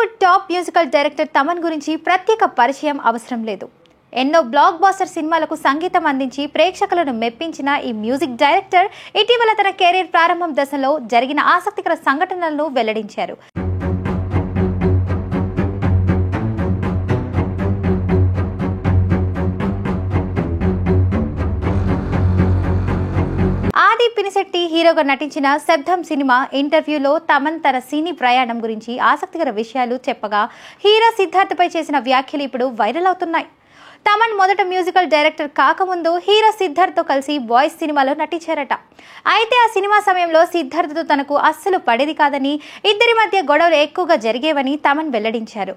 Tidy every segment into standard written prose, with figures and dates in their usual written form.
Tollywood top musical director Thaman గురించి ప్రత్యేక పరిచయం అవసరం లేదు. ఎన్నో బ్లాక్ బాస్టర్ సినిమాలకు సంగీతం అందించి ప్రేక్షకులను మెప్పించిన ఈ మ్యూజిక్ డైరెక్టర్ ఇటీవల తన కెరీర్ ప్రారంభం దశలో జరిగిన ఆసక్తికర సంఘటనలను వెల్లడించారు. ఆది పినిశెట్టి హీరోగా నటించిన శబ్దం సినిమా ఇంటర్వ్యూలో తమన్ తన సినీ ప్రయాణం గురించి ఆసక్తికర విషయాలు చెప్పగా హీరో సిద్ధార్థపై చేసిన వ్యాఖ్యలు ఇప్పుడు వైరల్ అవుతున్నాయి. తమన్ మొదట మ్యూజికల్ డైరెక్టర్ కాకముందు హీరో సిద్ధార్థ్తో కలిసి బాయ్స్ సినిమాలో నటించారట. అయితే ఆ సినిమా సమయంలో సిద్ధార్థ్తో తనకు అస్సలు పడేది కాదని, ఇద్దరి మధ్య గొడవలు ఎక్కువగా జరిగేవని తమన్ వెల్లడించారు.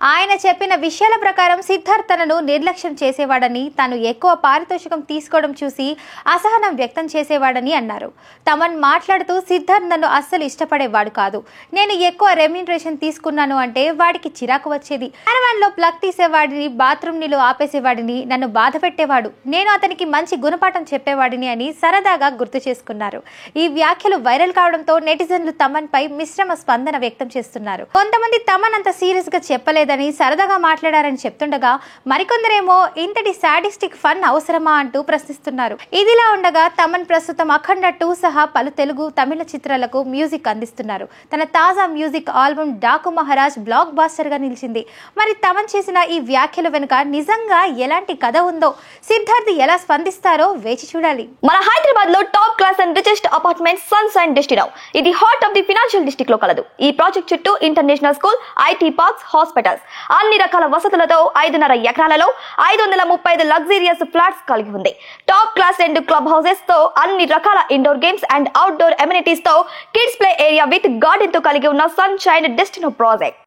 ఆయన చెప్పిన విషయాల ప్రకారం సిద్ధార్థ్ తనను నిర్లక్ష్యం చేసేవాడని, తాను ఎక్కువ పారితోషికం తీసుకోవడం చూసి అసహనం వ్యక్తం చేసేవాడని అన్నారు. తమన్ మాట్లాడుతూ, సిద్ధార్థ్ నన్ను అస్సలు ఇష్టపడేవాడు కాదు. నేను ఎక్కువ రెమ్యూనరేషన్ తీసుకున్నాను అంటే వాడికి చిరాకు వచ్చేది. క్యారవాన్లో ప్లగ్ తీసేవాడిని, బాత్రూమ్ నీళ్ళు ఆపేసేవాడిని, నన్ను బాధ పెట్టేవాడు. నేను అతనికి మంచి గుణపాఠం చెప్పేవాడిని అని సరదాగా గుర్తు చేసుకున్నారు. ఈ వ్యాఖ్యలు వైరల్ కావడంతో నెటిజన్లు తమన్ పై మిశ్రమ స్పందన వ్యక్తం చేస్తున్నారు. కొంతమంది తమన్ అంత సీరియస్ గా చెప్పలేదని, సరదాగా మాట్లాడారని చెప్తుండగా, మరికొందరేమో ఇంతటి సాడిస్టిక్ ఫన్ అవసరమా అంటూ ప్రశ్నిస్తున్నారు. ఇదిలా ఉండగా తమన్ ప్రస్తుతం అఖండ 2 సహా పలు తెలుగు, తమిళ చిత్రాలకు మ్యూజిక్ అందిస్తున్నారు. తన తాజా music album Daaku Maharaaj blockbuster గా నిలిచింది. మరి తమన్ చేసిన ఈ వ్యాఖ్యల వెనుక నిజంగా ఎలాంటి కథ ఉందో, సిద్ధార్థ్ ఎలా స్పందిస్తారో వేచి చూడాలి. మన హైదరాబాద్ లో top class and richest apartment Sunshine Destino. ఇది heart of the financial district లో కలదు. ఈ ప్రాజెక్ట్ చుట్టూ international school, IT parks, hospitals, అన్ని రకాల వసతులతో 5.5 ఎకరాలలో 535 లగ్జరియస్ ఫ్లాట్స్ కలిగి ఉంది. టాప్ క్లాస్ 2 క్లబ్ హౌసెస్ తో, అన్ని రకాల indoor games and outdoor amenities తో, kids play area with garden తో కలిగి ఉన్న సన్షైన్ డెస్టినో ప్రాజెక్ట్.